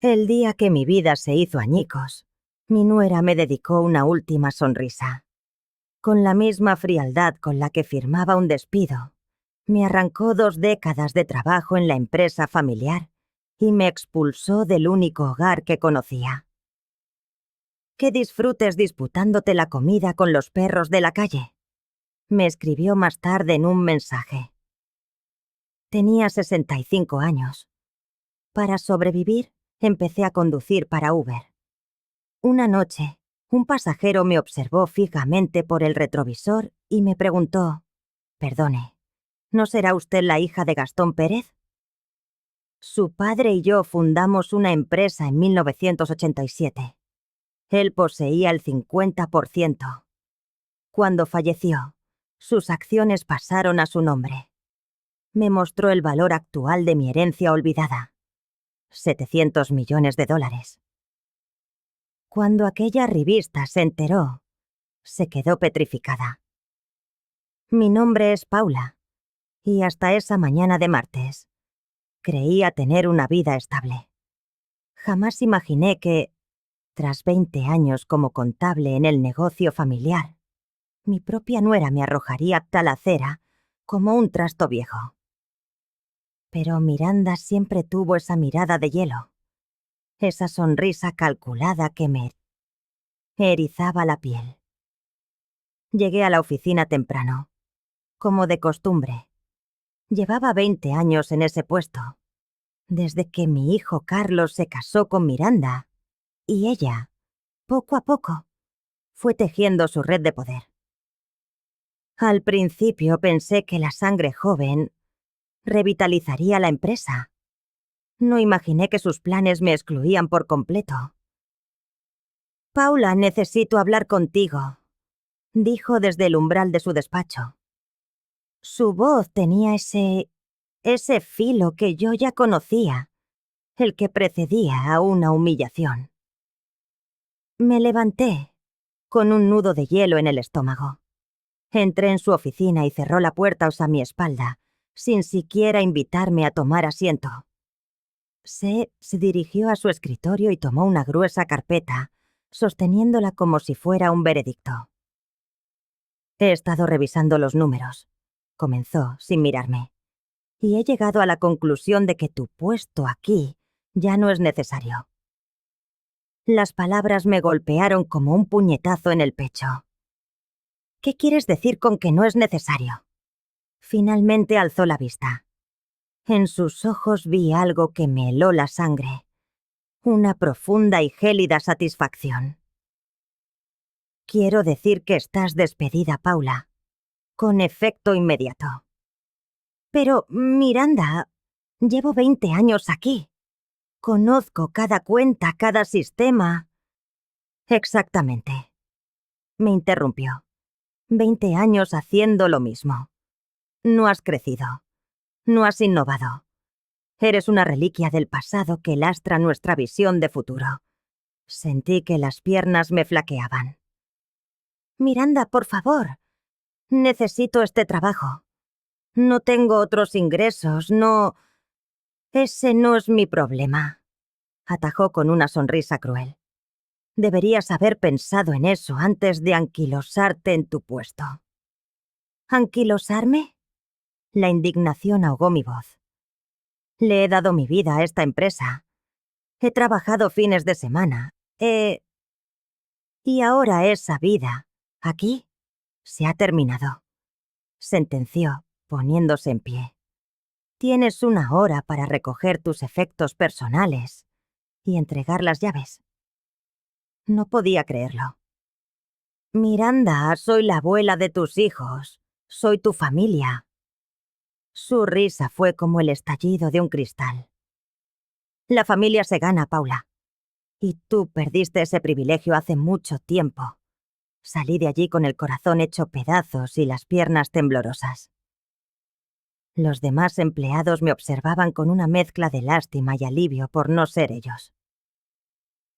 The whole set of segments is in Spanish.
El día que mi vida se hizo añicos, mi nuera me dedicó una última sonrisa. Con la misma frialdad con la que firmaba un despido, me arrancó 2 décadas de trabajo en la empresa familiar y me expulsó del único hogar que conocía. Que disfrutes disputándote la comida con los perros de la calle, me escribió más tarde en un mensaje. Tenía 65 años. Para sobrevivir, empecé a conducir para Uber. Una noche, un pasajero me observó fijamente por el retrovisor y me preguntó: «Perdone, ¿no será usted la hija de Gastón Pérez?» Su padre y yo fundamos una empresa en 1987. Él poseía el 50%. Cuando falleció, sus acciones pasaron a su nombre. Me mostró el valor actual de mi herencia olvidada: $700 millones. Cuando aquella revista se enteró, se quedó petrificada. Mi nombre es Paula, y hasta esa mañana de martes, creía tener una vida estable. Jamás imaginé que, tras 20 años como contable en el negocio familiar, mi propia nuera me arrojaría tal acera como un trasto viejo. Pero Miranda siempre tuvo esa mirada de hielo, esa sonrisa calculada que me erizaba la piel. Llegué a la oficina temprano, como de costumbre. Llevaba 20 años en ese puesto, desde que mi hijo Carlos se casó con Miranda, y ella, poco a poco, fue tejiendo su red de poder. Al principio pensé que la sangre joven revitalizaría la empresa. No imaginé que sus planes me excluían por completo. «Paula, necesito hablar contigo», dijo desde el umbral de su despacho. Su voz tenía ese filo que yo ya conocía, el que precedía a una humillación. Me levanté, con un nudo de hielo en el estómago. Entré en su oficina y cerró la puerta a mi espalda, sin siquiera invitarme a tomar asiento. Se dirigió a su escritorio y tomó una gruesa carpeta, sosteniéndola como si fuera un veredicto. «He estado revisando los números», comenzó sin mirarme, «y he llegado a la conclusión de que tu puesto aquí ya no es necesario». Las palabras me golpearon como un puñetazo en el pecho. «¿Qué quieres decir con que no es necesario?» Finalmente alzó la vista. En sus ojos vi algo que me heló la sangre. Una profunda y gélida satisfacción. «Quiero decir que estás despedida, Paula, con efecto inmediato». «Pero, Miranda, llevo 20 años aquí. Conozco cada cuenta, cada sistema». «Exactamente», me interrumpió. 20 años haciendo lo mismo. No has crecido. No has innovado. Eres una reliquia del pasado que lastra nuestra visión de futuro. Sentí que las piernas me flaqueaban. «Miranda, por favor. Necesito este trabajo. No tengo otros ingresos, no...» «Ese no es mi problema», atajó con una sonrisa cruel. «Deberías haber pensado en eso antes de anquilosarte en tu puesto». «¿Anquilosarme?» La indignación ahogó mi voz. Le he dado mi vida a esta empresa. He trabajado fines de semana. Y ahora esa vida, aquí, se ha terminado», sentenció, poniéndose en pie. «Tienes 1 hora para recoger tus efectos personales y entregar las llaves». No podía creerlo. «Miranda, soy la abuela de tus hijos. Soy tu familia». Su risa fue como el estallido de un cristal. «La familia se gana, Paula. Y tú perdiste ese privilegio hace mucho tiempo». Salí de allí con el corazón hecho pedazos y las piernas temblorosas. Los demás empleados me observaban con una mezcla de lástima y alivio por no ser ellos.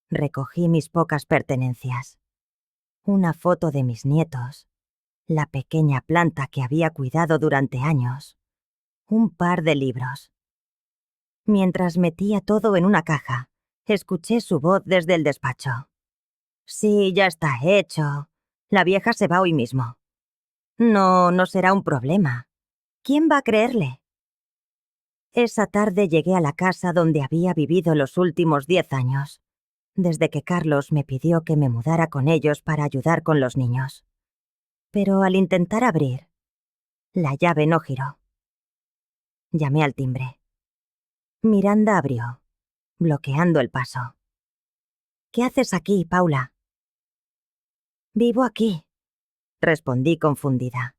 Recogí mis pocas pertenencias. Una foto de mis nietos, la pequeña planta que había cuidado durante años, un par de libros. Mientras metía todo en una caja, Escuché su voz desde el despacho. Sí, ya está hecho. La vieja se va hoy mismo. No, no será un problema. ¿Quién va a creerle? Esa tarde llegué a la casa donde había vivido los últimos 10 años, desde que Carlos me pidió que me mudara con ellos para ayudar con los niños. Pero al intentar abrir, la llave no giró. Llamé al timbre. Miranda abrió, bloqueando el paso. ¿Qué haces aquí, Paula? Vivo aquí, respondí confundida.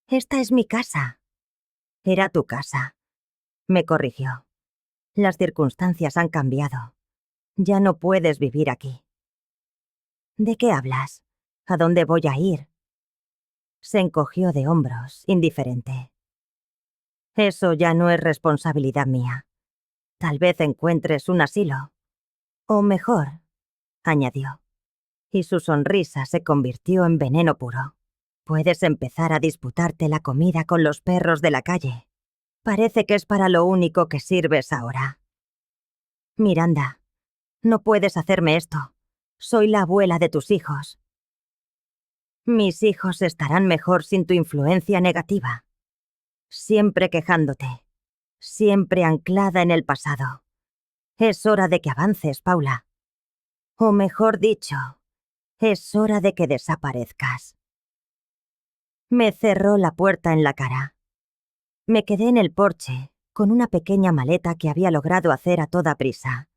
Esta es mi casa. Era tu casa, me corrigió. Las circunstancias han cambiado. Ya no puedes vivir aquí. ¿De qué hablas? ¿A dónde voy a ir? Se encogió de hombros, indiferente. Eso ya no es responsabilidad mía. Tal vez encuentres un asilo. O mejor, añadió, y su sonrisa se convirtió en veneno puro. Puedes empezar a disputarte la comida con los perros de la calle. Parece que es para lo único que sirves ahora. Miranda, no puedes hacerme esto. Soy la abuela de tus hijos. Mis hijos estarán mejor sin tu influencia negativa. Siempre quejándote. Siempre anclada en el pasado. Es hora de que avances, Paula. O mejor dicho, es hora de que desaparezcas. Me cerró la puerta en la cara. Me quedé en el porche, con una pequeña maleta que había logrado hacer a toda prisa,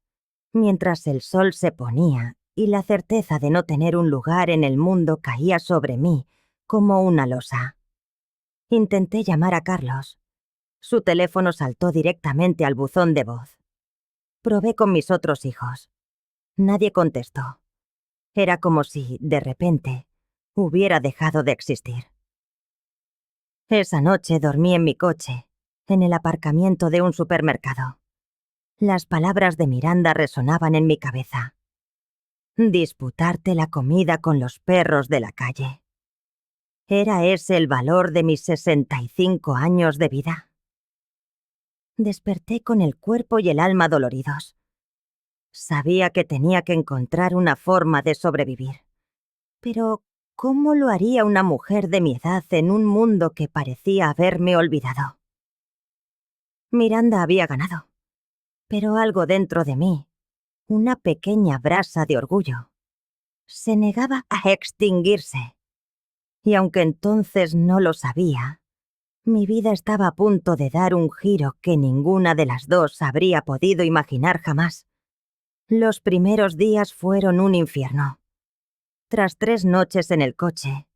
mientras el sol se ponía y la certeza de no tener un lugar en el mundo caía sobre mí como una losa. Intenté llamar a Carlos. Su teléfono saltó directamente al buzón de voz. Probé con mis otros hijos. Nadie contestó. Era como si, de repente, hubiera dejado de existir. Esa noche dormí en mi coche, en el aparcamiento de un supermercado. Las palabras de Miranda resonaban en mi cabeza. Disputarte la comida con los perros de la calle. ¿Era ese el valor de mis 65 años de vida? Desperté con el cuerpo y el alma doloridos. Sabía que tenía que encontrar una forma de sobrevivir. Pero, ¿cómo lo haría una mujer de mi edad en un mundo que parecía haberme olvidado? Miranda había ganado. Pero algo dentro de mí, una pequeña brasa de orgullo, se negaba a extinguirse. Y aunque entonces no lo sabía, mi vida estaba a punto de dar un giro que ninguna de las dos habría podido imaginar jamás. Los primeros días fueron un infierno. Tras 3 noches en el coche,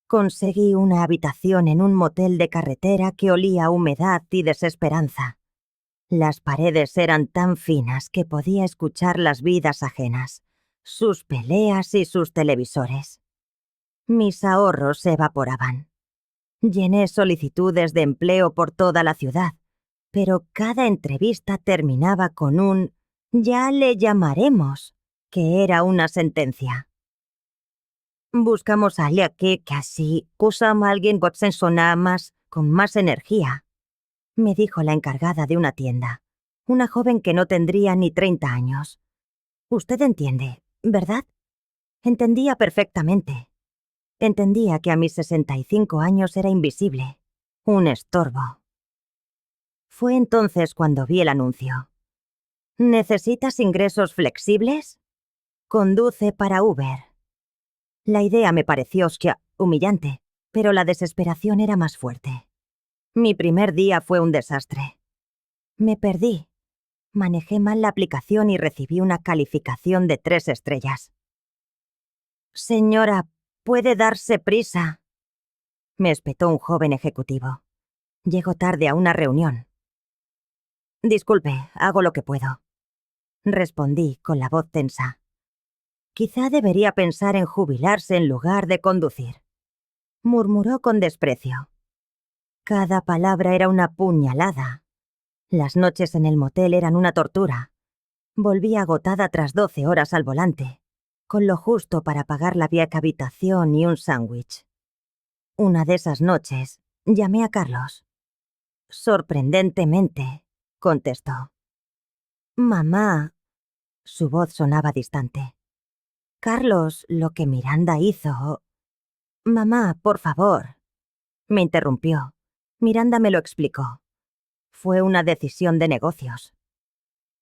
conseguí una habitación en un motel de carretera que olía a humedad y desesperanza. Las paredes eran tan finas que podía escuchar las vidas ajenas, sus peleas y sus televisores. Mis ahorros se evaporaban. Llené solicitudes de empleo por toda la ciudad, pero cada entrevista terminaba con un «ya le llamaremos», que era una sentencia. Buscamos a alguien que casi usamos a alguien con más energía, me dijo la encargada de una tienda, una joven que no tendría ni 30 años. Usted entiende, ¿verdad? Entendía perfectamente. Entendía que a mis 65 años era invisible, un estorbo. Fue entonces cuando vi el anuncio. ¿Necesitas ingresos flexibles? Conduce para Uber. La idea me pareció humillante, pero la desesperación era más fuerte. Mi primer día fue un desastre. Me perdí. Manejé mal la aplicación y recibí una calificación de 3 estrellas. Señora, ¿puede darse prisa?, me espetó un joven ejecutivo. Llego tarde a una reunión. Disculpe, hago lo que puedo, respondí con la voz tensa. Quizá debería pensar en jubilarse en lugar de conducir, murmuró con desprecio. Cada palabra era una puñalada. Las noches en el motel eran una tortura. Volví agotada tras 12 horas al volante, con lo justo para pagar la vieja habitación y un sándwich. Una de esas noches, llamé a Carlos. Sorprendentemente, contestó. Mamá, Su voz sonaba distante. Carlos, lo que Miranda hizo... Mamá, por favor. Me interrumpió. Miranda me lo explicó. Fue una decisión de negocios.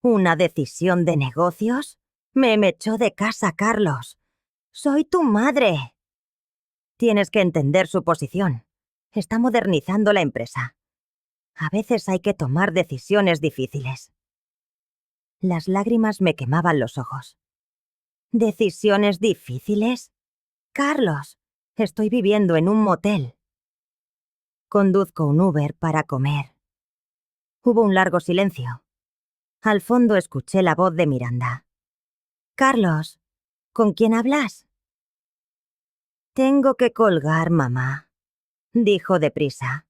¿Una decisión de negocios? Me echó de casa, Carlos. Soy tu madre. Tienes que entender su posición. Está modernizando la empresa. A veces hay que tomar decisiones difíciles. Las lágrimas me quemaban los ojos. ¿Decisiones difíciles? Carlos, estoy viviendo en un motel. Conduzco un Uber para comer. Hubo un largo silencio. Al fondo escuché la voz de Miranda. Carlos, ¿con quién hablas? Tengo que colgar, mamá, dijo deprisa.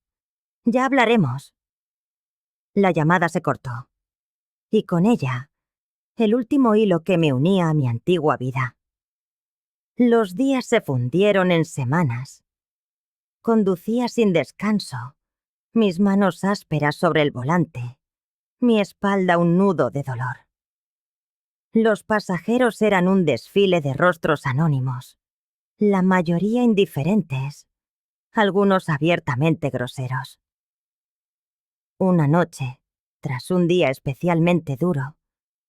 Ya hablaremos. La llamada se cortó. Y con ella, el último hilo que me unía a mi antigua vida. Los días se fundieron en semanas. Conducía sin descanso, mis manos ásperas sobre el volante, mi espalda un nudo de dolor. Los pasajeros eran un desfile de rostros anónimos, la mayoría indiferentes, algunos abiertamente groseros. Una noche, tras un día especialmente duro,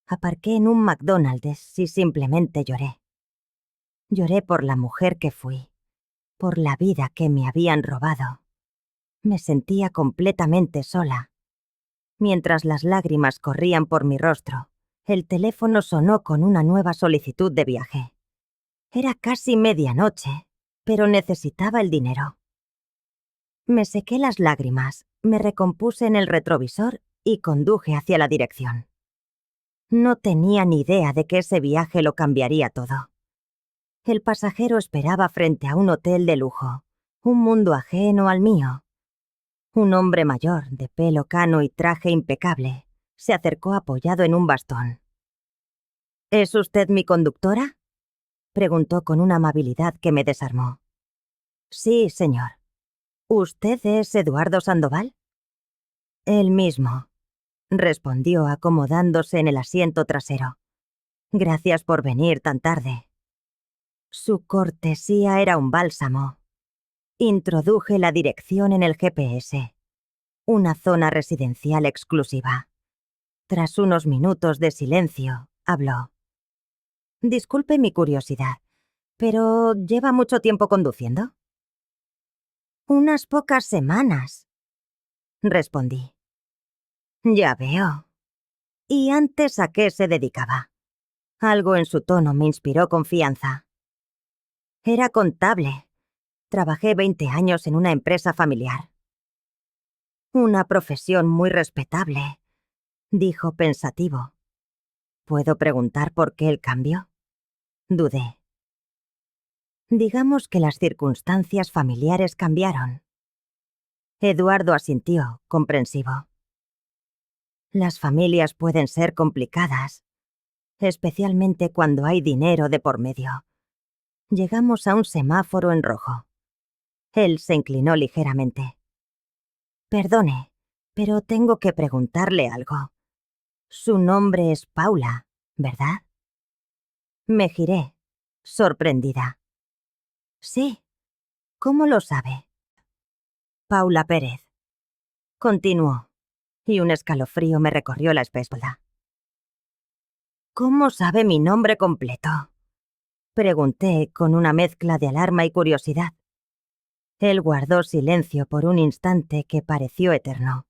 aparqué en un McDonald's y simplemente lloré. Lloré por la mujer que fui, por la vida que me habían robado. Me sentía completamente sola. Mientras las lágrimas corrían por mi rostro, el teléfono sonó con una nueva solicitud de viaje. Era casi medianoche, pero necesitaba el dinero. Me sequé las lágrimas, me recompuse en el retrovisor y conduje hacia la dirección. No tenía ni idea de que ese viaje lo cambiaría todo. El pasajero esperaba frente a un hotel de lujo, un mundo ajeno al mío. Un hombre mayor, de pelo cano y traje impecable, se acercó apoyado en un bastón. ¿Es usted mi conductora?, preguntó con una amabilidad que me desarmó. Sí, señor. ¿Usted es Eduardo Sandoval? El mismo, respondió acomodándose en el asiento trasero. Gracias por venir tan tarde. Su cortesía era un bálsamo. Introduje la dirección en el GPS. Una zona residencial exclusiva. Tras unos minutos de silencio, habló. Disculpe mi curiosidad, pero ¿lleva mucho tiempo conduciendo? Unas pocas semanas, respondí. Ya veo. ¿Y antes a qué se dedicaba? Algo en su tono me inspiró confianza. Era contable. Trabajé 20 años en una empresa familiar. Una profesión muy respetable, dijo pensativo. ¿Puedo preguntar por qué el cambio? Dudé. Digamos que las circunstancias familiares cambiaron. Eduardo asintió, comprensivo. Las familias pueden ser complicadas, especialmente cuando hay dinero de por medio. Llegamos a un semáforo en rojo. Él se inclinó ligeramente. Perdone, pero tengo que preguntarle algo. Su nombre es Paula, ¿verdad? Me giré, sorprendida. Sí. ¿Cómo lo sabe? Paula Pérez. Continuó, y un escalofrío me recorrió la espalda. ¿Cómo sabe mi nombre completo? Pregunté con una mezcla de alarma y curiosidad. Él guardó silencio por un instante que pareció eterno.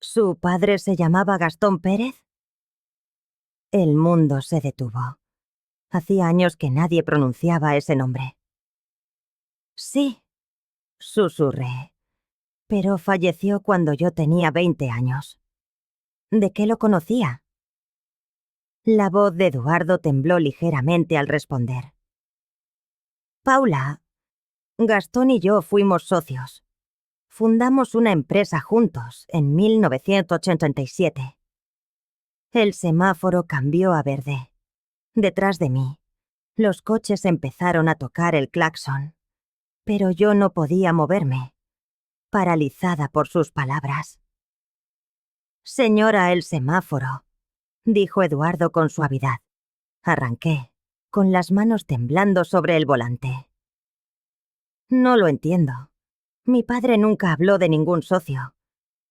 ¿Su padre se llamaba Gastón Pérez? El mundo se detuvo. Hacía años que nadie pronunciaba ese nombre. Sí, susurré, pero falleció cuando yo tenía 20 años. ¿De qué lo conocía? La voz de Eduardo tembló ligeramente al responder. Paula, Gastón y yo fuimos socios. Fundamos una empresa juntos en 1987. El semáforo cambió a verde. Detrás de mí, los coches empezaron a tocar el claxon, pero yo no podía moverme, paralizada por sus palabras. Señora, el semáforo, dijo Eduardo con suavidad. Arranqué, con las manos temblando sobre el volante. No lo entiendo. Mi padre nunca habló de ningún socio.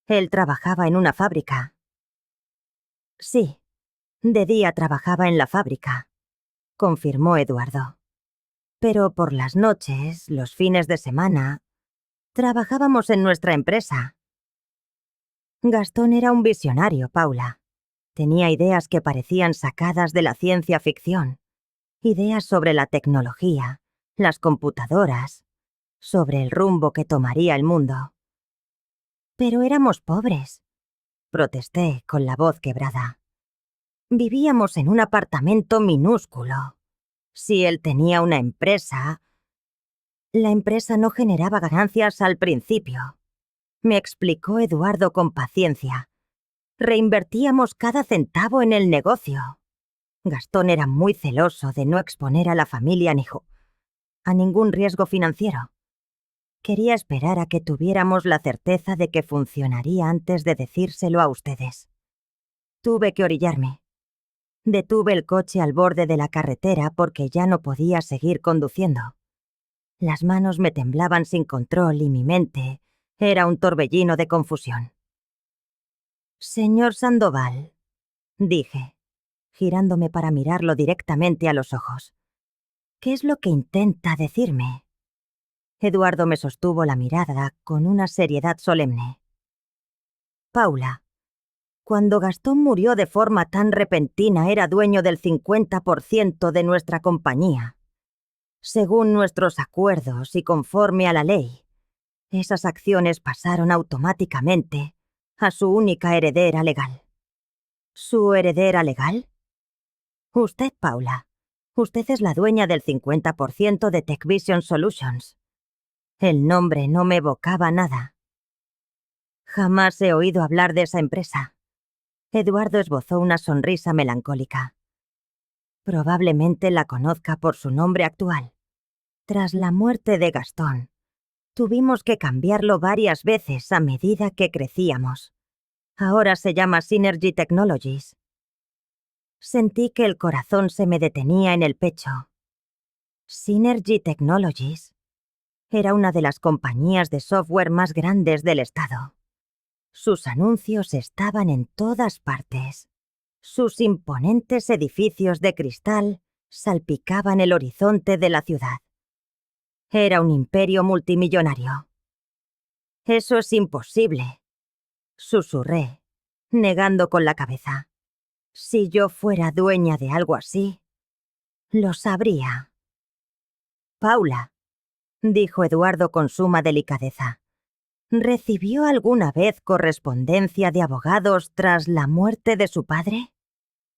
Él trabajaba en una fábrica. Sí, de día trabajaba en la fábrica, confirmó Eduardo. Pero por las noches, los fines de semana, trabajábamos en nuestra empresa. Gastón era un visionario, Paula. Tenía ideas que parecían sacadas de la ciencia ficción. Ideas sobre la tecnología, las computadoras, sobre el rumbo que tomaría el mundo. Pero éramos pobres, protesté con la voz quebrada. Vivíamos en un apartamento minúsculo. Si él tenía una empresa, la empresa no generaba ganancias al principio. Me explicó Eduardo con paciencia. Reinvertíamos cada centavo en el negocio. Gastón era muy celoso de no exponer a la familia a ningún riesgo financiero. Quería esperar a que tuviéramos la certeza de que funcionaría antes de decírselo a ustedes. Tuve que orillarme. Detuve el coche al borde de la carretera porque ya no podía seguir conduciendo. Las manos me temblaban sin control y mi mente era un torbellino de confusión. Señor Sandoval, dije, girándome para mirarlo directamente a los ojos. ¿Qué es lo que intenta decirme? Eduardo me sostuvo la mirada con una seriedad solemne. Paula, cuando Gastón murió de forma tan repentina era dueño del 50% de nuestra compañía. Según nuestros acuerdos y conforme a la ley, esas acciones pasaron automáticamente a su única heredera legal. ¿Su heredera legal? Usted, Paula. Usted es la dueña del 50% de TechVision Solutions. El nombre no me evocaba nada. Jamás he oído hablar de esa empresa. Eduardo esbozó una sonrisa melancólica. Probablemente la conozca por su nombre actual. Tras la muerte de Gastón, tuvimos que cambiarlo varias veces a medida que crecíamos. Ahora se llama Synergy Technologies. Sentí que el corazón se me detenía en el pecho. Synergy Technologies era una de las compañías de software más grandes del estado. Sus anuncios estaban en todas partes. Sus imponentes edificios de cristal salpicaban el horizonte de la ciudad. Era un imperio multimillonario. Eso es imposible, susurré, negando con la cabeza. Si yo fuera dueña de algo así, lo sabría. Paula, dijo Eduardo con suma delicadeza, ¿recibió alguna vez correspondencia de abogados tras la muerte de su padre?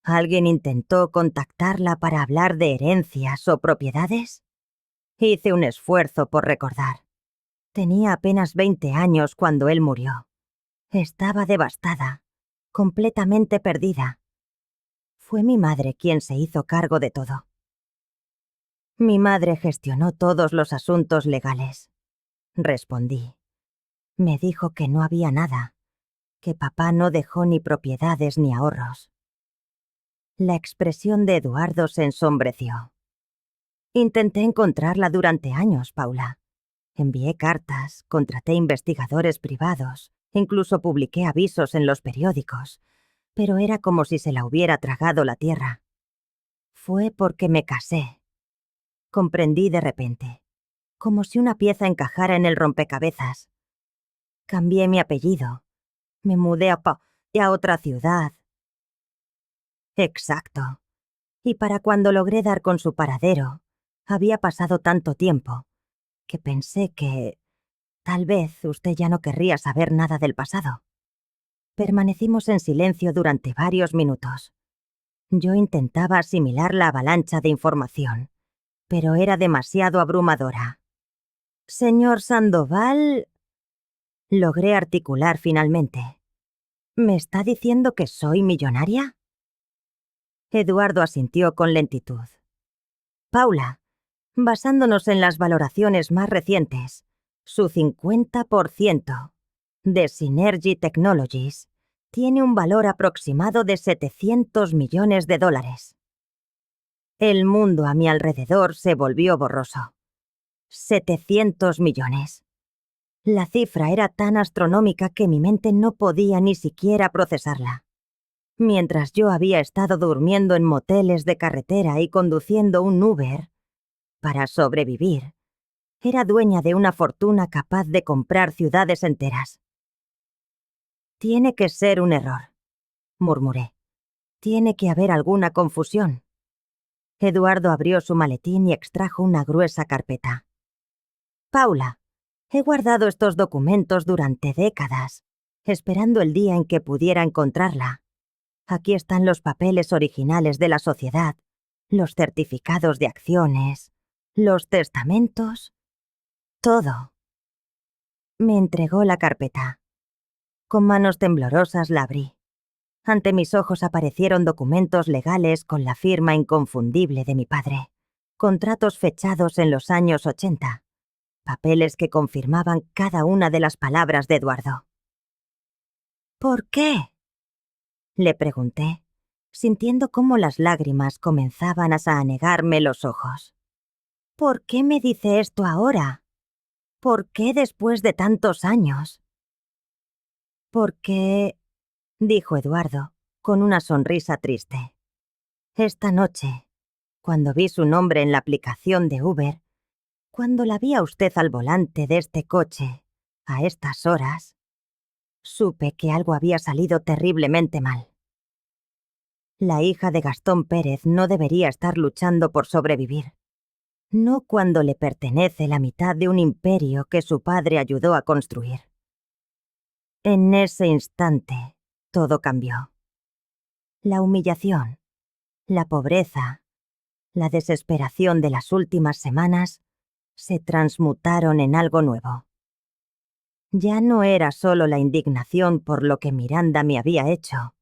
¿Alguien intentó contactarla para hablar de herencias o propiedades? Hice un esfuerzo por recordar. Tenía apenas 20 años cuando él murió. Estaba devastada, completamente perdida. Fue mi madre quien se hizo cargo de todo. Mi madre gestionó todos los asuntos legales. Respondí. Me dijo que no había nada, que papá no dejó ni propiedades ni ahorros. La expresión de Eduardo se ensombreció. Intenté encontrarla durante años, Paula. Envié cartas, contraté investigadores privados, incluso publiqué avisos en los periódicos, pero era como si se la hubiera tragado la tierra. Fue porque me casé. Comprendí de repente, como si una pieza encajara en el rompecabezas. Cambié mi apellido. Me mudé a otra ciudad. Exacto. Y para cuando logré dar con su paradero, había pasado tanto tiempo que pensé que tal vez usted ya no querría saber nada del pasado. Permanecimos en silencio durante varios minutos. Yo intentaba asimilar la avalancha de información, pero era demasiado abrumadora. Señor Sandoval, logré articular finalmente. ¿Me está diciendo que soy millonaria? Eduardo asintió con lentitud. Paula, basándonos en las valoraciones más recientes, su 50% de Synergy Technologies Tiene un valor aproximado de 700 millones de dólares. El mundo a mi alrededor se volvió borroso. 700 millones. La cifra era tan astronómica que mi mente no podía ni siquiera procesarla. Mientras yo había estado durmiendo en moteles de carretera y conduciendo un Uber para sobrevivir, era dueña de una fortuna capaz de comprar ciudades enteras. Tiene que ser un error, murmuré. Tiene que haber alguna confusión. Eduardo abrió su maletín y extrajo una gruesa carpeta. Paula, he guardado estos documentos durante décadas, esperando el día en que pudiera encontrarla. Aquí están los papeles originales de la sociedad, los certificados de acciones, los testamentos, todo. Me entregó la carpeta. Con manos temblorosas la abrí. Ante mis ojos aparecieron documentos legales con la firma inconfundible de mi padre, contratos fechados en los años 80, papeles que confirmaban cada una de las palabras de Eduardo. ¿Por qué?, le pregunté, sintiendo cómo las lágrimas comenzaban a anegarme los ojos. ¿Por qué me dice esto ahora? ¿Por qué después de tantos años? Porque, dijo Eduardo, con una sonrisa triste. Esta noche, cuando vi su nombre en la aplicación de Uber, cuando la vi a usted al volante de este coche, a estas horas, supe que algo había salido terriblemente mal. La hija de Gastón Pérez no debería estar luchando por sobrevivir. No cuando le pertenece la mitad de un imperio que su padre ayudó a construir. En ese instante, todo cambió. La humillación, la pobreza, la desesperación de las últimas semanas se transmutaron en algo nuevo. Ya no era solo la indignación por lo que Miranda me había hecho,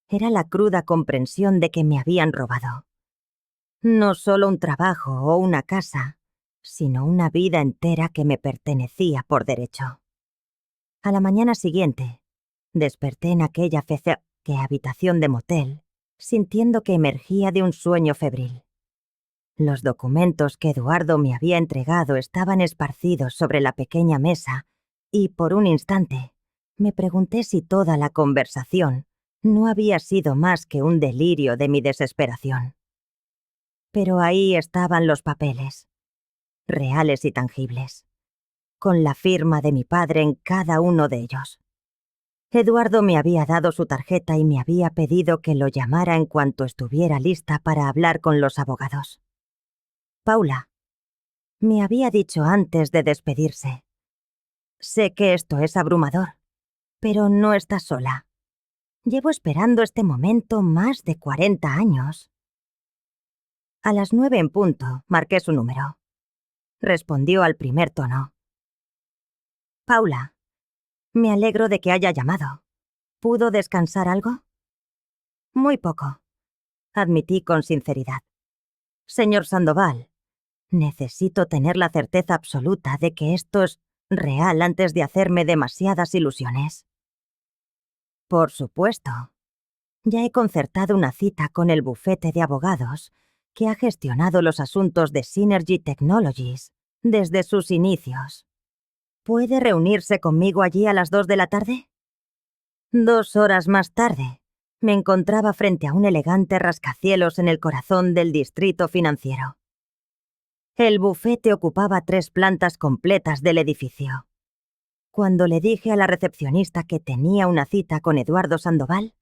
era la cruda comprensión de que me habían robado. No solo un trabajo o una casa, sino una vida entera que me pertenecía por derecho. A la mañana siguiente, desperté en aquella habitación de motel, sintiendo que emergía de un sueño febril. Los documentos que Eduardo me había entregado estaban esparcidos sobre la pequeña mesa y, por un instante, me pregunté si toda la conversación no había sido más que un delirio de mi desesperación. Pero ahí estaban los papeles, reales y tangibles, con la firma de mi padre en cada uno de ellos. Eduardo me había dado su tarjeta y me había pedido que lo llamara en cuanto estuviera lista para hablar con los abogados. Paula, me había dicho antes de despedirse. Sé que esto es abrumador, pero no estás sola. Llevo esperando este momento más de 40 años. A las 9 en punto, marqué su número. Respondió al primer tono. Paula, me alegro de que haya llamado. ¿Pudo descansar algo? Muy poco, admití con sinceridad. Señor Sandoval, necesito tener la certeza absoluta de que esto es real antes de hacerme demasiadas ilusiones. Por supuesto. Ya he concertado una cita con el bufete de abogados que ha gestionado los asuntos de Synergy Technologies desde sus inicios. ¿Puede reunirse conmigo allí a las 2 de la tarde? 2 horas más tarde, me encontraba frente a un elegante rascacielos en el corazón del distrito financiero. El bufete ocupaba 3 plantas completas del edificio. Cuando le dije a la recepcionista que tenía una cita con Eduardo Sandoval,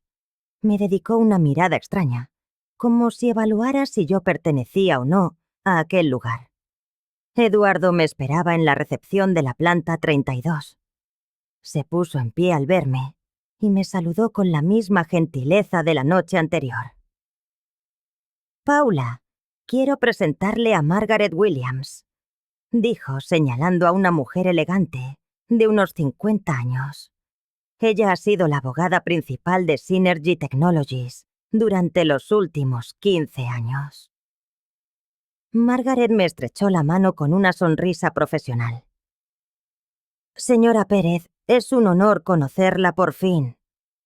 me dedicó una mirada extraña, como si evaluara si yo pertenecía o no a aquel lugar. Eduardo me esperaba en la recepción de la planta 32. Se puso en pie al verme y me saludó con la misma gentileza de la noche anterior. Paula, quiero presentarle a Margaret Williams, dijo señalando a una mujer elegante de unos 50 años. Ella ha sido la abogada principal de Synergy Technologies durante los últimos 15 años. Margaret me estrechó la mano con una sonrisa profesional. Señora Pérez, es un honor conocerla por fin.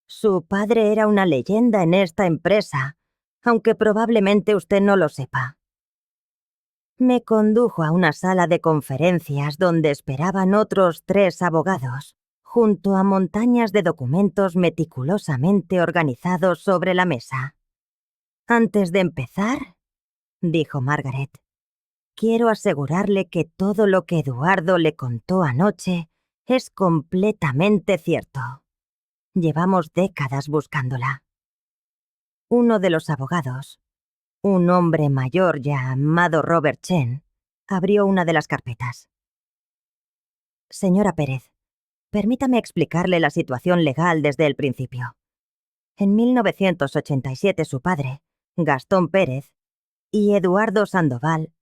Su padre era una leyenda en esta empresa, aunque probablemente usted no lo sepa. Me condujo a una sala de conferencias donde esperaban otros 3 abogados, junto a montañas de documentos meticulosamente organizados sobre la mesa. «Antes de empezar», dijo Margaret, «quiero asegurarle que todo lo que Eduardo le contó anoche es completamente cierto. Llevamos décadas buscándola». Uno de los abogados, un hombre mayor llamado Robert Chen, abrió una de las carpetas. «Señora Pérez, permítame explicarle la situación legal desde el principio. En 1987 su padre, Gastón Pérez, y Eduardo Sandoval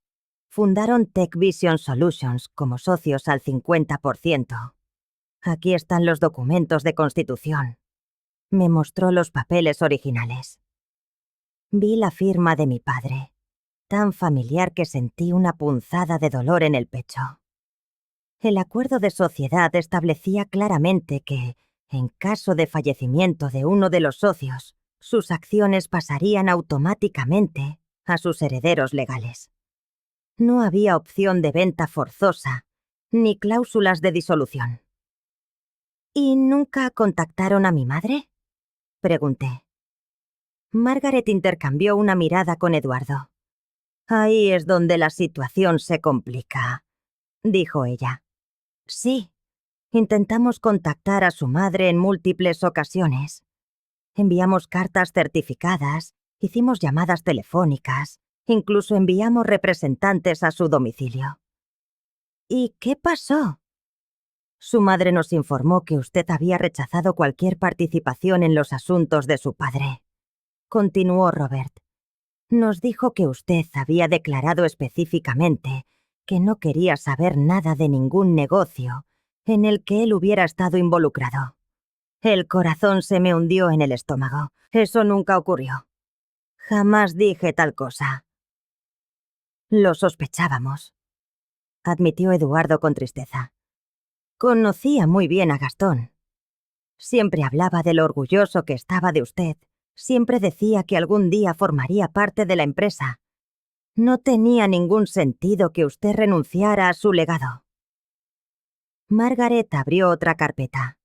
fundaron Tech Vision Solutions como socios al 50%. Aquí están los documentos de constitución». Me mostró los papeles originales. Vi la firma de mi padre, tan familiar que sentí una punzada de dolor en el pecho. El acuerdo de sociedad establecía claramente que, en caso de fallecimiento de uno de los socios, sus acciones pasarían automáticamente a sus herederos legales. No había opción de venta forzosa, ni cláusulas de disolución. «¿Y nunca contactaron a mi madre?», pregunté. Margaret intercambió una mirada con Eduardo. «Ahí es donde la situación se complica», dijo ella. «Sí, intentamos contactar a su madre en múltiples ocasiones. Enviamos cartas certificadas, hicimos llamadas telefónicas, incluso enviamos representantes a su domicilio». «¿Y qué pasó?». «Su madre nos informó que usted había rechazado cualquier participación en los asuntos de su padre», continuó Robert. «Nos dijo que usted había declarado específicamente que no quería saber nada de ningún negocio en el que él hubiera estado involucrado. El corazón se me hundió en el estómago. Eso nunca ocurrió. Jamás dije tal cosa». «Lo sospechábamos», admitió Eduardo con tristeza. «Conocía muy bien a Gastón. Siempre hablaba de lo orgulloso que estaba de usted. Siempre decía que algún día formaría parte de la empresa. No tenía ningún sentido que usted renunciara a su legado». Margaret abrió otra carpeta.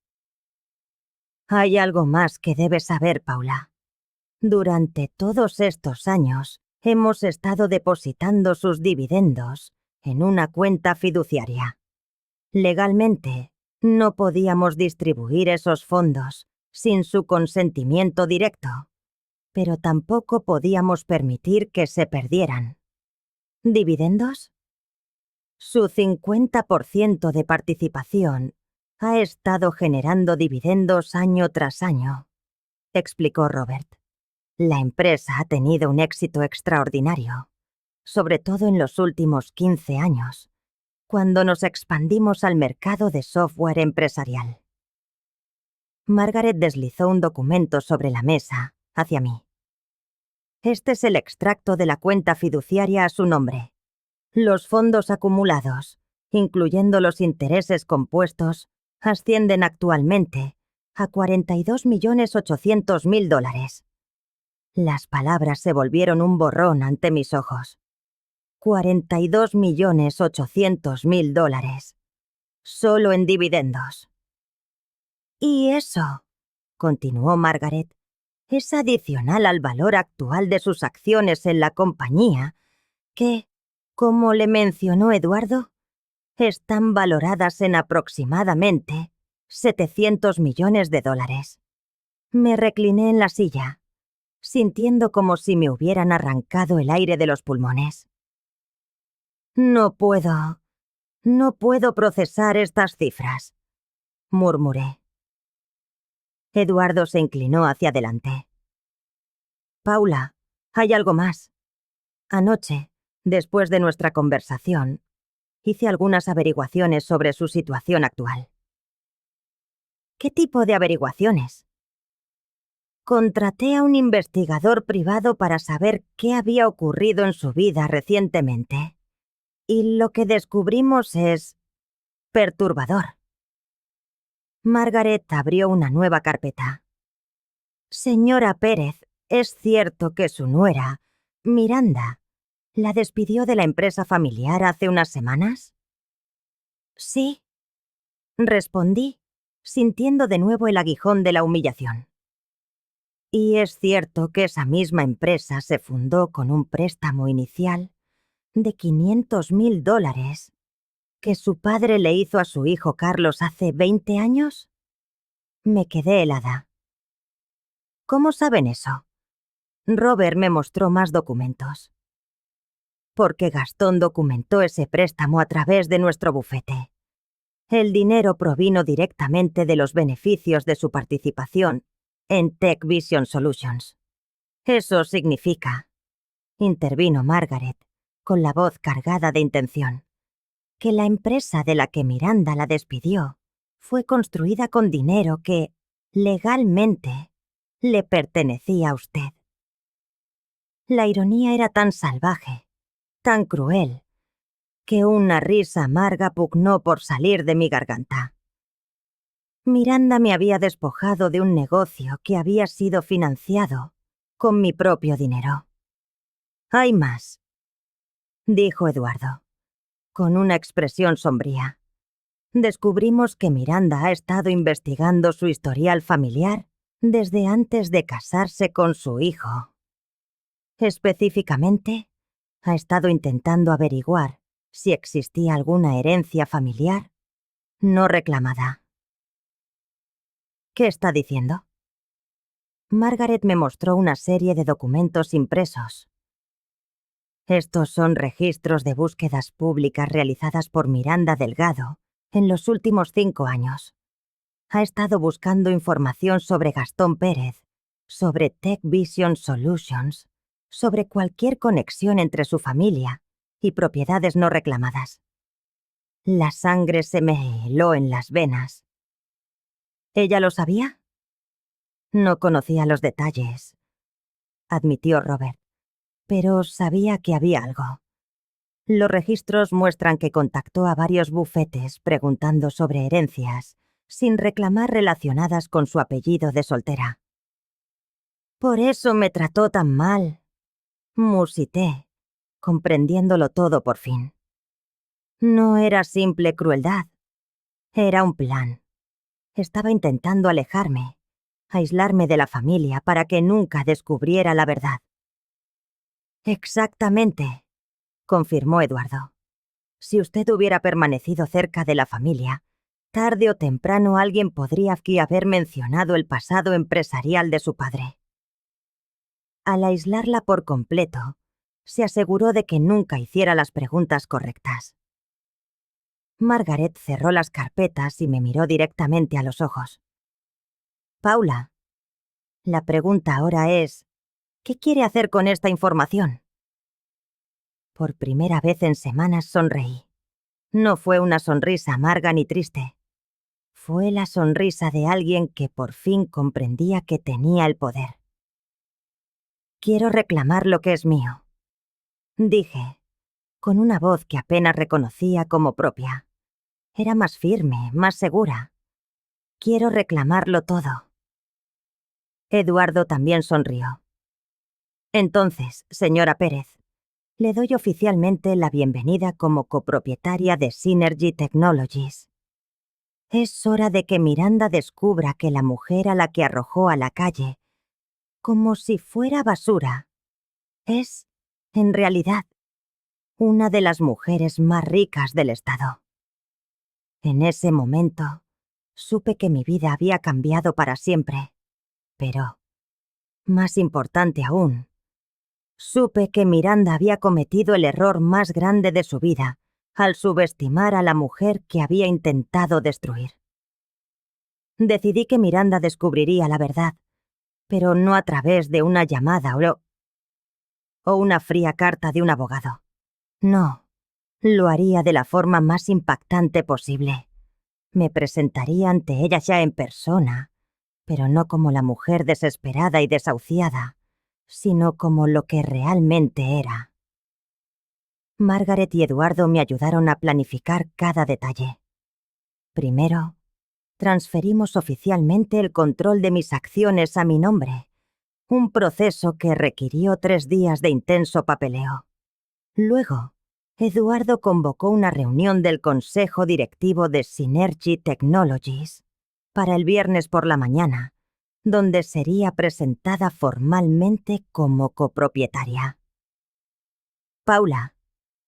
«Hay algo más que debes saber, Paula. Durante todos estos años hemos estado depositando sus dividendos en una cuenta fiduciaria. Legalmente, no podíamos distribuir esos fondos sin su consentimiento directo, pero tampoco podíamos permitir que se perdieran». «¿Dividendos?». «Su 50% de participación ha estado generando dividendos año tras año», explicó Robert. «La empresa ha tenido un éxito extraordinario, sobre todo en los últimos 15 años, cuando nos expandimos al mercado de software empresarial». Margaret deslizó un documento sobre la mesa, hacia mí. «Este es el extracto de la cuenta fiduciaria a su nombre. Los fondos acumulados, incluyendo los intereses compuestos, ascienden actualmente a $42.800.000. Las palabras se volvieron un borrón ante mis ojos. $42.800.000. Solo en dividendos. «Y eso», continuó Margaret, «es adicional al valor actual de sus acciones en la compañía, que, como le mencionó Eduardo, están valoradas en aproximadamente $700 millones. Me recliné en la silla, sintiendo como si me hubieran arrancado el aire de los pulmones. No puedo procesar estas cifras», murmuré. Eduardo se inclinó hacia adelante. «Paula, hay algo más. Anoche, después de nuestra conversación, hice algunas averiguaciones sobre su situación actual». «¿Qué tipo de averiguaciones?». «Contraté a un investigador privado para saber qué había ocurrido en su vida recientemente. Y lo que descubrimos es perturbador». Margaret abrió una nueva carpeta. Señora Pérez, ¿es cierto que su nuera, Miranda, la despidió de la empresa familiar hace unas semanas? Sí, respondí, sintiendo de nuevo el aguijón de la humillación. Y es cierto que esa misma empresa se fundó con un préstamo inicial de $500.000 que su padre le hizo a su hijo Carlos hace 20 años. Me quedé helada. ¿Cómo saben eso? Robert me mostró más documentos. Porque Gastón documentó ese préstamo a través de nuestro bufete. El dinero provino directamente de los beneficios de su participación en Tech Vision Solutions. Eso significa, intervino Margaret, con la voz cargada de intención, que la empresa de la que Miranda la despidió fue construida con dinero que, legalmente, le pertenecía a usted. La ironía era tan salvaje, tan cruel, que una risa amarga pugnó por salir de mi garganta. Miranda me había despojado de un negocio que había sido financiado con mi propio dinero. Hay más, dijo Eduardo, con una expresión sombría. Descubrimos que Miranda ha estado investigando su historial familiar desde antes de casarse con su hijo. Específicamente, ha estado intentando averiguar si existía alguna herencia familiar no reclamada. ¿Qué está diciendo? Margaret me mostró una serie de documentos impresos. Estos son registros de búsquedas públicas realizadas por Miranda Delgado en los últimos 5 años. Ha estado buscando información sobre Gastón Pérez, sobre Tech Vision Solutions, sobre cualquier conexión entre su familia y propiedades no reclamadas. La sangre se me heló en las venas. ¿Ella lo sabía? No conocía los detalles, admitió Robert, pero sabía que había algo. Los registros muestran que contactó a varios bufetes preguntando sobre herencias, sin reclamar relacionadas con su apellido de soltera. Por eso me trató tan mal, musité, comprendiéndolo todo por fin. No era simple crueldad, era un plan. Estaba intentando alejarme, aislarme de la familia para que nunca descubriera la verdad. Exactamente, confirmó Eduardo. Si usted hubiera permanecido cerca de la familia, tarde o temprano alguien podría aquí haber mencionado el pasado empresarial de su padre. Al aislarla por completo, se aseguró de que nunca hiciera las preguntas correctas. Margaret cerró las carpetas y me miró directamente a los ojos. Paula, la pregunta ahora es, ¿qué quiere hacer con esta información? Por primera vez en semanas sonreí. No fue una sonrisa amarga ni triste. Fue la sonrisa de alguien que por fin comprendía que tenía el poder. Quiero reclamar lo que es mío, dije, con una voz que apenas reconocía como propia. Era más firme, más segura. Quiero reclamarlo todo. Eduardo también sonrió. Entonces, señora Pérez, le doy oficialmente la bienvenida como copropietaria de Synergy Technologies. Es hora de que Miranda descubra que la mujer a la que arrojó a la calle, como si fuera basura, es, en realidad, una de las mujeres más ricas del estado. En ese momento, supe que mi vida había cambiado para siempre, pero, más importante aún, supe que Miranda había cometido el error más grande de su vida al subestimar a la mujer que había intentado destruir. Decidí que Miranda descubriría la verdad, pero no a través de una llamada o una fría carta de un abogado. No, lo haría de la forma más impactante posible. Me presentaría ante ella ya en persona, pero no como la mujer desesperada y desahuciada, sino como lo que realmente era. Margaret y Eduardo me ayudaron a planificar cada detalle. Primero, transferimos oficialmente el control de mis acciones a mi nombre, un proceso que requirió 3 días de intenso papeleo. Luego, Eduardo convocó una reunión del Consejo Directivo de Synergy Technologies para el viernes por la mañana, donde sería presentada formalmente como copropietaria. Paula,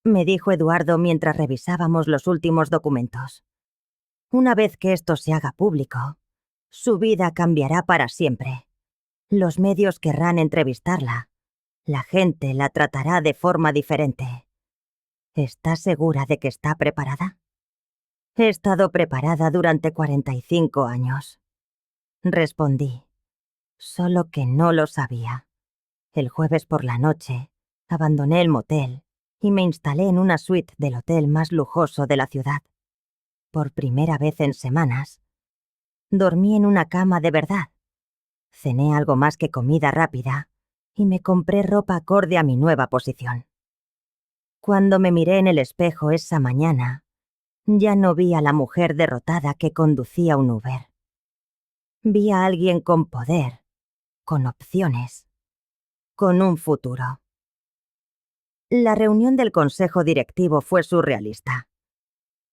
me dijo Eduardo mientras revisábamos los últimos documentos. Una vez que esto se haga público, su vida cambiará para siempre. Los medios querrán entrevistarla. La gente la tratará de forma diferente. ¿Estás segura de que está preparada? He estado preparada durante 45 años. Respondí, solo que no lo sabía. El jueves por la noche, abandoné el motel y me instalé en una suite del hotel más lujoso de la ciudad. Por primera vez en semanas, dormí en una cama de verdad. Cené algo más que comida rápida y me compré ropa acorde a mi nueva posición. Cuando me miré en el espejo esa mañana, ya no vi a la mujer derrotada que conducía un Uber. Vi a alguien con poder, con opciones, con un futuro. La reunión del consejo directivo fue surrealista.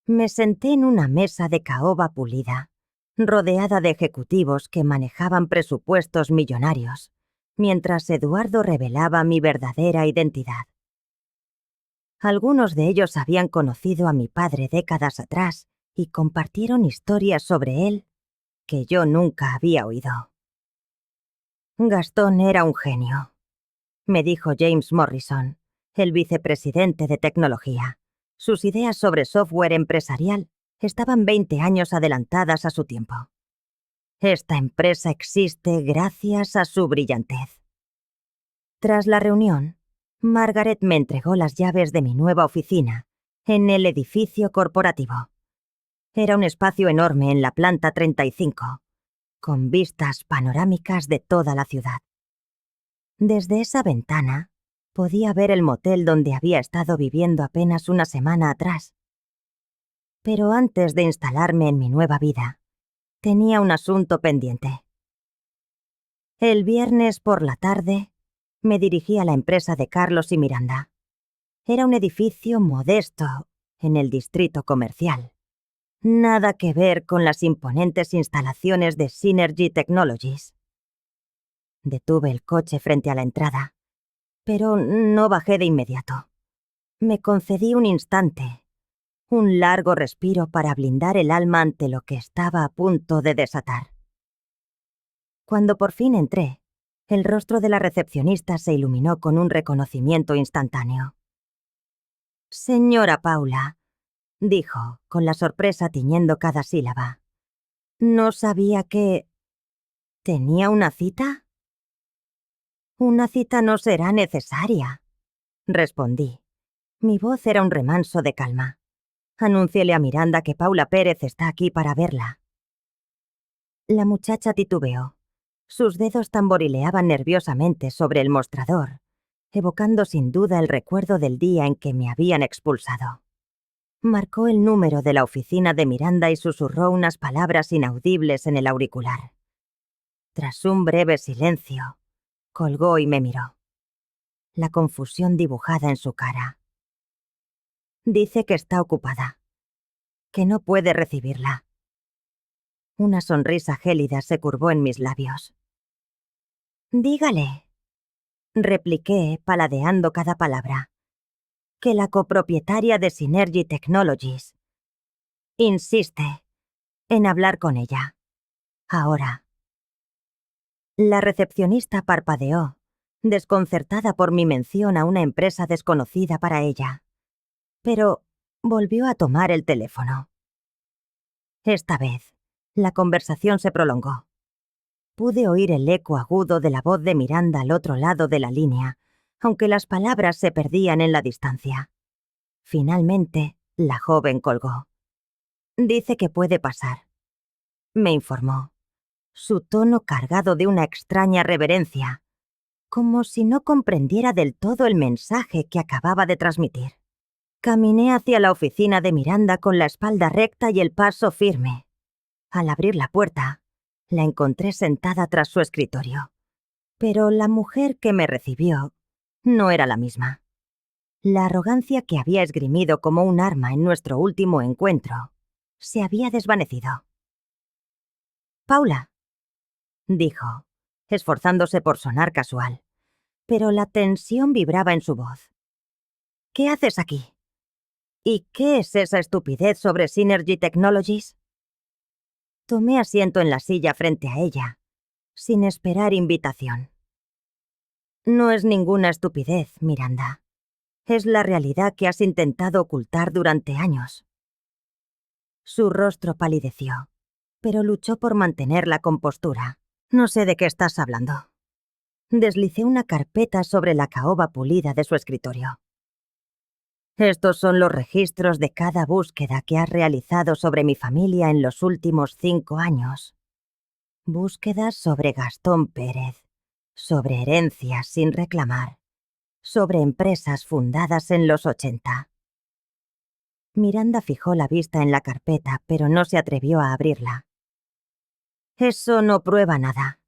Me senté en una mesa de caoba pulida, rodeada de ejecutivos que manejaban presupuestos millonarios, mientras Eduardo revelaba mi verdadera identidad. Algunos de ellos habían conocido a mi padre décadas atrás y compartieron historias sobre él que yo nunca había oído. Gastón era un genio, me dijo James Morrison, el vicepresidente de tecnología. Sus ideas sobre software empresarial estaban 20 años adelantadas a su tiempo. Esta empresa existe gracias a su brillantez. Tras la reunión, Margaret me entregó las llaves de mi nueva oficina en el edificio corporativo. Era un espacio enorme en la planta 35, con vistas panorámicas de toda la ciudad. Desde esa ventana podía ver el motel donde había estado viviendo apenas una semana atrás. Pero antes de instalarme en mi nueva vida, tenía un asunto pendiente. El viernes por la tarde, me dirigí a la empresa de Carlos y Miranda. Era un edificio modesto en el distrito comercial. Nada que ver con las imponentes instalaciones de Synergy Technologies. Detuve el coche frente a la entrada, pero no bajé de inmediato. Me concedí un instante, un largo respiro para blindar el alma ante lo que estaba a punto de desatar. Cuando por fin entré, el rostro de la recepcionista se iluminó con un reconocimiento instantáneo. «Señora Paula», dijo, con la sorpresa tiñendo cada sílaba. «No sabía que... ¿tenía una cita?» «Una cita no será necesaria», respondí. Mi voz era un remanso de calma. Anúnciele a Miranda que Paula Pérez está aquí para verla. La muchacha titubeó. Sus dedos tamborileaban nerviosamente sobre el mostrador, evocando sin duda el recuerdo del día en que me habían expulsado. Marcó el número de la oficina de Miranda y susurró unas palabras inaudibles en el auricular. Tras un breve silencio, colgó y me miró. La confusión dibujada en su cara. Dice que está ocupada, que no puede recibirla. Una sonrisa gélida se curvó en mis labios. «Dígale», repliqué, paladeando cada palabra, «que la copropietaria de Synergy Technologies insiste en hablar con ella. Ahora». La recepcionista parpadeó, desconcertada por mi mención a una empresa desconocida para ella, pero volvió a tomar el teléfono. Esta vez, la conversación se prolongó. Pude oír el eco agudo de la voz de Miranda al otro lado de la línea, aunque las palabras se perdían en la distancia. Finalmente, la joven colgó. «Dice que puede pasar», me informó, su tono cargado de una extraña reverencia, como si no comprendiera del todo el mensaje que acababa de transmitir. Caminé hacia la oficina de Miranda con la espalda recta y el paso firme. Al abrir la puerta, la encontré sentada tras su escritorio. Pero la mujer que me recibió no era la misma. La arrogancia que había esgrimido como un arma en nuestro último encuentro se había desvanecido. «Paula», dijo, esforzándose por sonar casual, pero la tensión vibraba en su voz. «¿Qué haces aquí? ¿Y qué es esa estupidez sobre Synergy Technologies?» Tomé asiento en la silla frente a ella, sin esperar invitación. «No es ninguna estupidez, Miranda. Es la realidad que has intentado ocultar durante años». Su rostro palideció, pero luchó por mantener la compostura. «No sé de qué estás hablando». Deslicé una carpeta sobre la caoba pulida de su escritorio. «Estos son los registros de cada búsqueda que has realizado sobre mi familia en los últimos 5 años. Búsquedas sobre Gastón Pérez, sobre herencias sin reclamar, sobre empresas fundadas en los 80. Miranda fijó la vista en la carpeta, pero no se atrevió a abrirla. «Eso no prueba nada».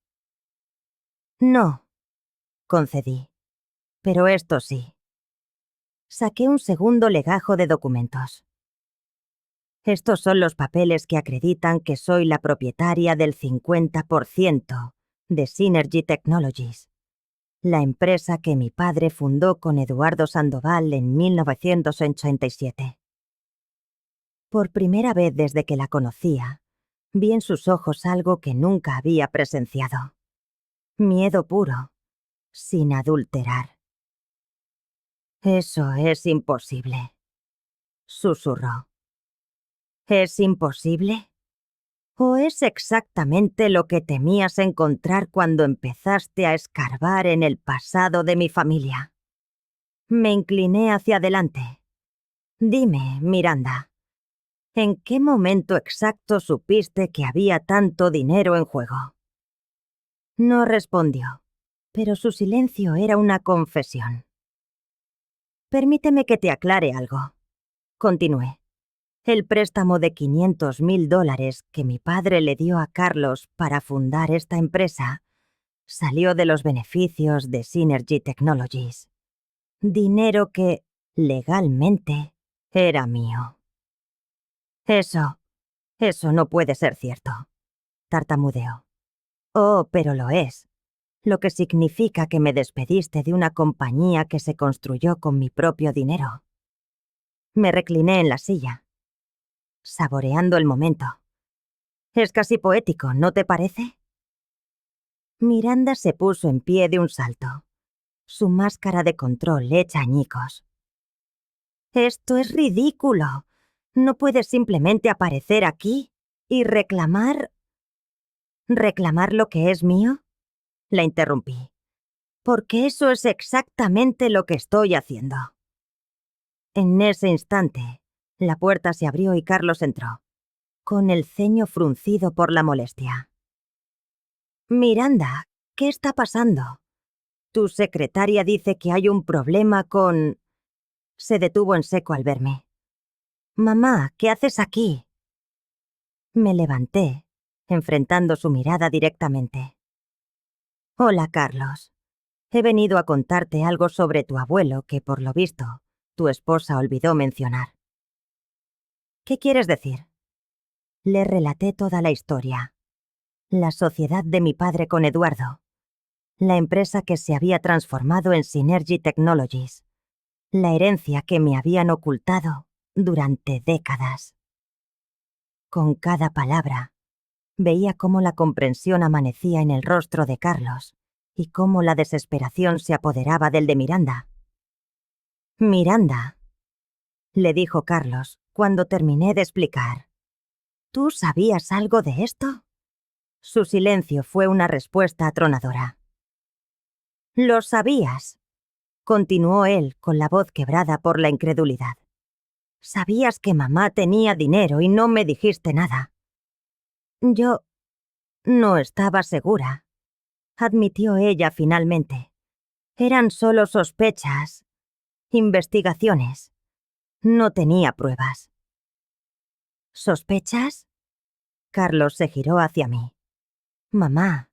«No», concedí, «pero esto sí». Saqué un segundo legajo de documentos. «Estos son los papeles que acreditan que soy la propietaria del 50% de Synergy Technologies, la empresa que mi padre fundó con Eduardo Sandoval en 1987. Por primera vez desde que la conocía, vi en sus ojos algo que nunca había presenciado. Miedo puro, sin adulterar. «Eso es imposible», susurró. «¿Es imposible? ¿O es exactamente lo que temías encontrar cuando empezaste a escarbar en el pasado de mi familia?» Me incliné hacia adelante. «Dime, Miranda, ¿en qué momento exacto supiste que había tanto dinero en juego?» No respondió, pero su silencio era una confesión. «Permíteme que te aclare algo», continué. «El préstamo de $500,000 que mi padre le dio a Carlos para fundar esta empresa salió de los beneficios de Synergy Technologies. Dinero que, legalmente, era mío». Eso no puede ser cierto», tartamudeó. «Oh, pero lo es. Lo que significa que me despediste de una compañía que se construyó con mi propio dinero». Me recliné en la silla, saboreando el momento. «Es casi poético, ¿no te parece?» Miranda se puso en pie de un salto, su máscara de control hecha añicos. «Esto es ridículo. ¿No puedes simplemente aparecer aquí y reclamar...» «¿Reclamar lo que es mío?», la interrumpí. «Porque eso es exactamente lo que estoy haciendo». En ese instante, la puerta se abrió y Carlos entró, con el ceño fruncido por la molestia. «Miranda, ¿qué está pasando? Tu secretaria dice que hay un problema con...» Se detuvo en seco al verme. «Mamá, ¿qué haces aquí?» Me levanté, enfrentando su mirada directamente. «Hola, Carlos. He venido a contarte algo sobre tu abuelo que, por lo visto, tu esposa olvidó mencionar». «¿Qué quieres decir?» Le relaté toda la historia. La sociedad de mi padre con Eduardo. La empresa que se había transformado en Synergy Technologies. La herencia que me habían ocultado durante décadas. Con cada palabra, veía cómo la comprensión amanecía en el rostro de Carlos y cómo la desesperación se apoderaba del de Miranda. «Miranda», le dijo Carlos cuando terminé de explicar. «¿Tú sabías algo de esto?» Su silencio fue una respuesta atronadora. «Lo sabías», continuó él con la voz quebrada por la incredulidad. «Sabías que mamá tenía dinero y no me dijiste nada». «Yo no estaba segura», admitió ella finalmente. «Eran solo sospechas, investigaciones. No tenía pruebas». «¿Sospechas?», Carlos se giró hacia mí. Mamá,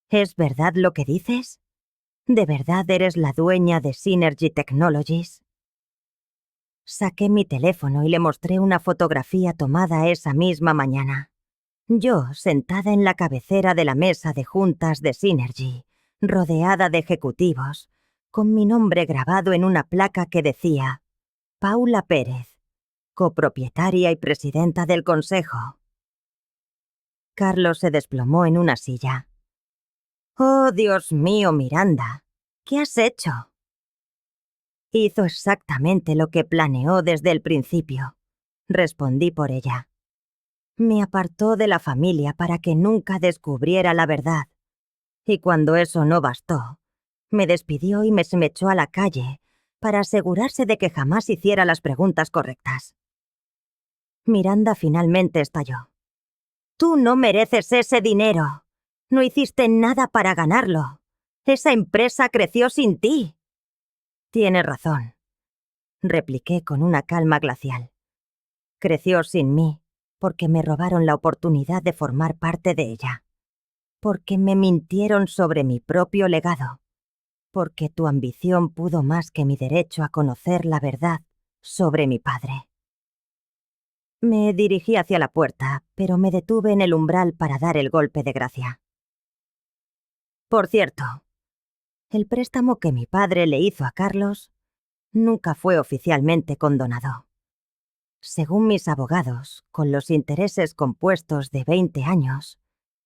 ¿es verdad lo que dices? ¿De verdad eres la dueña de Synergy Technologies? Saqué mi teléfono y le mostré una fotografía tomada esa misma mañana. Yo, sentada en la cabecera de la mesa de juntas de Synergy, rodeada de ejecutivos, con mi nombre grabado en una placa que decía Paula Pérez, copropietaria y presidenta del consejo. Carlos se desplomó en una silla. «Oh, Dios mío, Miranda, ¿qué has hecho?» Hizo exactamente lo que planeó desde el principio. Respondí por ella. Me apartó de la familia para que nunca descubriera la verdad. Y cuando eso no bastó, me despidió y me echó a la calle para asegurarse de que jamás hiciera las preguntas correctas. Miranda finalmente estalló. «Tú no mereces ese dinero. No hiciste nada para ganarlo. Esa empresa creció sin ti». «Tienes razón», repliqué con una calma glacial. «Creció sin mí porque me robaron la oportunidad de formar parte de ella. Porque me mintieron sobre mi propio legado. Porque tu ambición pudo más que mi derecho a conocer la verdad sobre mi padre». Me dirigí hacia la puerta, pero me detuve en el umbral para dar el golpe de gracia. Por cierto, el préstamo que mi padre le hizo a Carlos nunca fue oficialmente condonado. Según mis abogados, con los intereses compuestos de 20 años,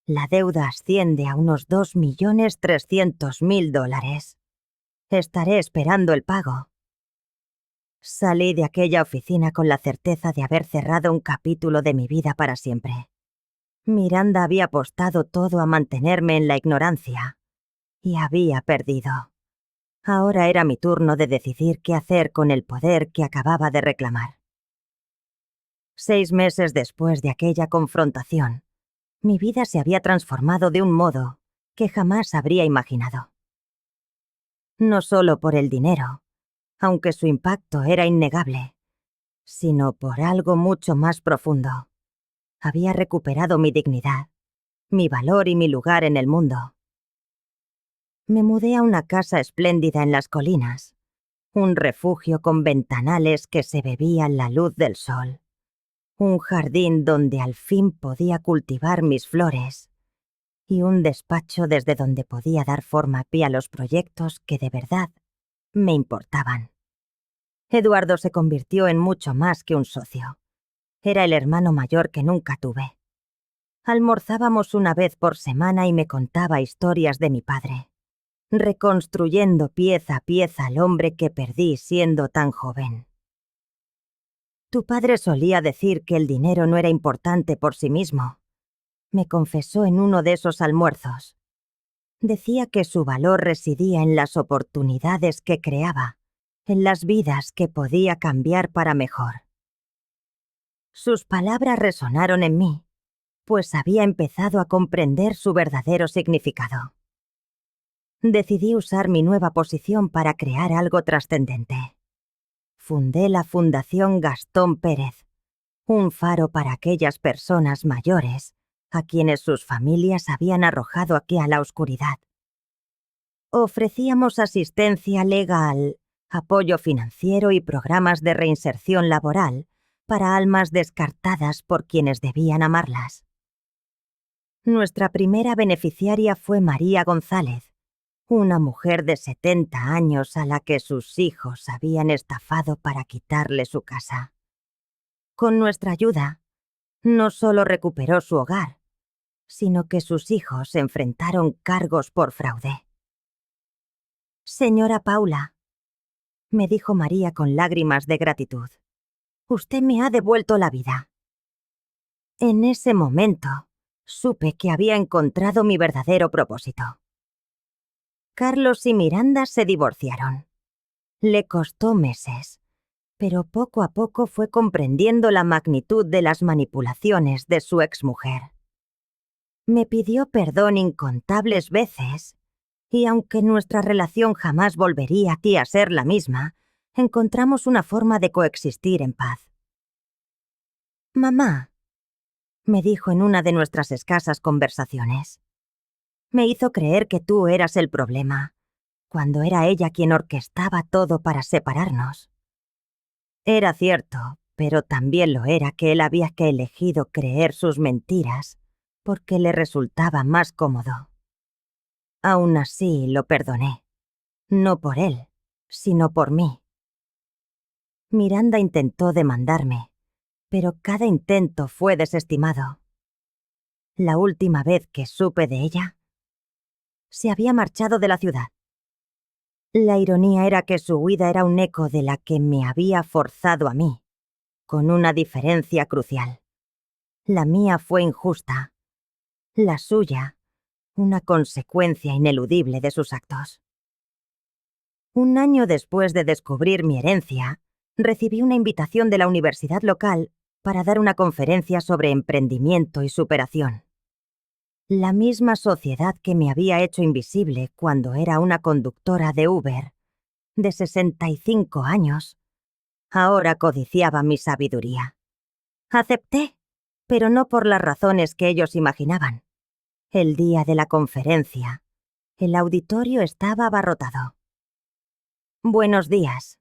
la deuda asciende a unos $2.300.000. Estaré esperando el pago. Salí de aquella oficina con la certeza de haber cerrado un capítulo de mi vida para siempre. Miranda había apostado todo a mantenerme en la ignorancia. Y había perdido. Ahora era mi turno de decidir qué hacer con el poder que acababa de reclamar. 6 meses después de aquella confrontación, mi vida se había transformado de un modo que jamás habría imaginado. No solo por el dinero, aunque su impacto era innegable, sino por algo mucho más profundo. Había recuperado mi dignidad, mi valor y mi lugar en el mundo. Me mudé a una casa espléndida en las colinas, un refugio con ventanales que se bebían la luz del sol, un jardín donde al fin podía cultivar mis flores y un despacho desde donde podía dar forma a los proyectos que de verdad me importaban. Eduardo se convirtió en mucho más que un socio. Era el hermano mayor que nunca tuve. Almorzábamos una vez por semana y me contaba historias de mi padre, reconstruyendo pieza a pieza al hombre que perdí siendo tan joven. Tu padre solía decir que el dinero no era importante por sí mismo. Me confesó en uno de esos almuerzos. Decía que su valor residía en las oportunidades que creaba, en las vidas que podía cambiar para mejor. Sus palabras resonaron en mí, pues había empezado a comprender su verdadero significado. Decidí usar mi nueva posición para crear algo trascendente. Fundé la Fundación Gastón Pérez, un faro para aquellas personas mayores a quienes sus familias habían arrojado aquí a la oscuridad. Ofrecíamos asistencia legal, apoyo financiero y programas de reinserción laboral para almas descartadas por quienes debían amarlas. Nuestra primera beneficiaria fue María González, una mujer de 70 años a la que sus hijos habían estafado para quitarle su casa. Con nuestra ayuda, no solo recuperó su hogar, sino que sus hijos enfrentaron cargos por fraude. «Señora Paula», me dijo María con lágrimas de gratitud, «usted me ha devuelto la vida». En ese momento, supe que había encontrado mi verdadero propósito. Carlos y Miranda se divorciaron. Le costó meses, pero poco a poco fue comprendiendo la magnitud de las manipulaciones de su exmujer. Me pidió perdón incontables veces, y aunque nuestra relación jamás volvería a ser la misma, encontramos una forma de coexistir en paz. «Mamá», me dijo en una de nuestras escasas conversaciones. Me hizo creer que tú eras el problema, cuando era ella quien orquestaba todo para separarnos. Era cierto, pero también lo era que él había elegido creer sus mentiras porque le resultaba más cómodo. Aún así lo perdoné, no por él, sino por mí. Miranda intentó demandarme, pero cada intento fue desestimado. La última vez que supe de ella, se había marchado de la ciudad. La ironía era que su huida era un eco de la que me había forzado a mí, con una diferencia crucial. La mía fue injusta, la suya, una consecuencia ineludible de sus actos. Un año después de descubrir mi herencia, recibí una invitación de la universidad local para dar una conferencia sobre emprendimiento y superación. La misma sociedad que me había hecho invisible cuando era una conductora de Uber, de 65 años, ahora codiciaba mi sabiduría. Acepté, pero no por las razones que ellos imaginaban. El día de la conferencia, el auditorio estaba abarrotado. «Buenos días»,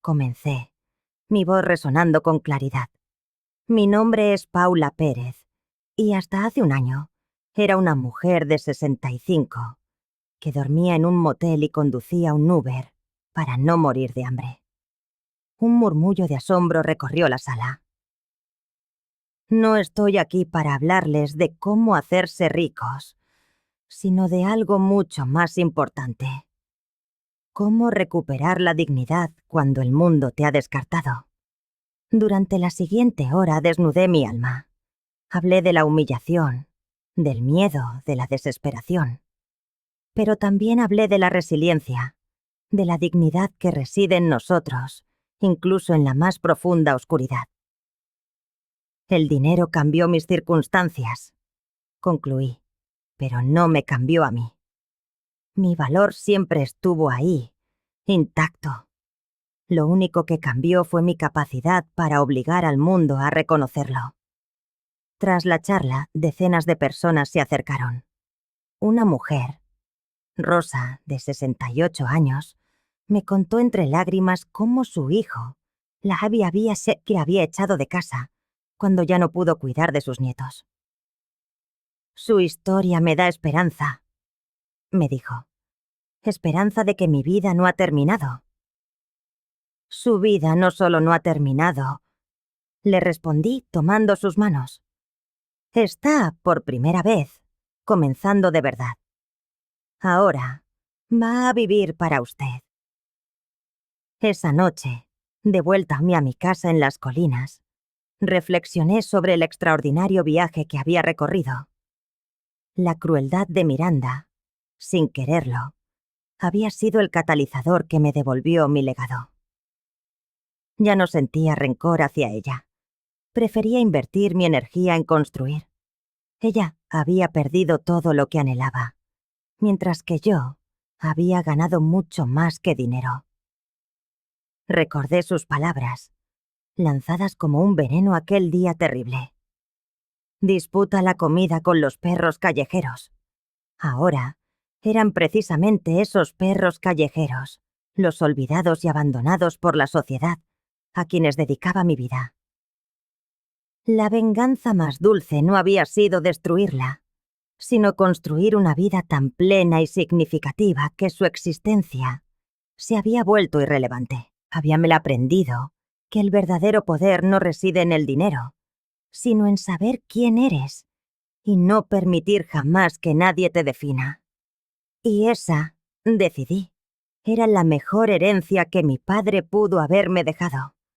comencé, mi voz resonando con claridad. «Mi nombre es Paula Pérez, y hasta hace un año era una mujer de 65, que dormía en un motel y conducía un Uber para no morir de hambre». Un murmullo de asombro recorrió la sala. No estoy aquí para hablarles de cómo hacerse ricos, sino de algo mucho más importante. Cómo recuperar la dignidad cuando el mundo te ha descartado. Durante la siguiente hora desnudé mi alma. Hablé de la humillación, del miedo, de la desesperación. Pero también hablé de la resiliencia, de la dignidad que reside en nosotros, incluso en la más profunda oscuridad. El dinero cambió mis circunstancias, concluí, pero no me cambió a mí. Mi valor siempre estuvo ahí, intacto. Lo único que cambió fue mi capacidad para obligar al mundo a reconocerlo. Tras la charla, decenas de personas se acercaron. Una mujer, Rosa, de 68 años, me contó entre lágrimas cómo su hijo la había echado de casa cuando ya no pudo cuidar de sus nietos. «Su historia me da esperanza», me dijo. «Esperanza de que mi vida no ha terminado». «Su vida no solo no ha terminado», le respondí tomando sus manos. «Está, por primera vez, comenzando de verdad. Ahora va a vivir para usted». Esa noche, de vuelta a mi casa en las colinas, reflexioné sobre el extraordinario viaje que había recorrido. La crueldad de Miranda, sin quererlo, había sido el catalizador que me devolvió mi legado. Ya no sentía rencor hacia ella. Prefería invertir mi energía en construir. Ella había perdido todo lo que anhelaba, mientras que yo había ganado mucho más que dinero. Recordé sus palabras, lanzadas como un veneno aquel día terrible. «Disputa la comida con los perros callejeros». Ahora, eran precisamente esos perros callejeros, los olvidados y abandonados por la sociedad, a quienes dedicaba mi vida. La venganza más dulce no había sido destruirla, sino construir una vida tan plena y significativa que su existencia se había vuelto irrelevante. Habíamela aprendido que el verdadero poder no reside en el dinero, sino en saber quién eres y no permitir jamás que nadie te defina. Y esa, decidí, era la mejor herencia que mi padre pudo haberme dejado.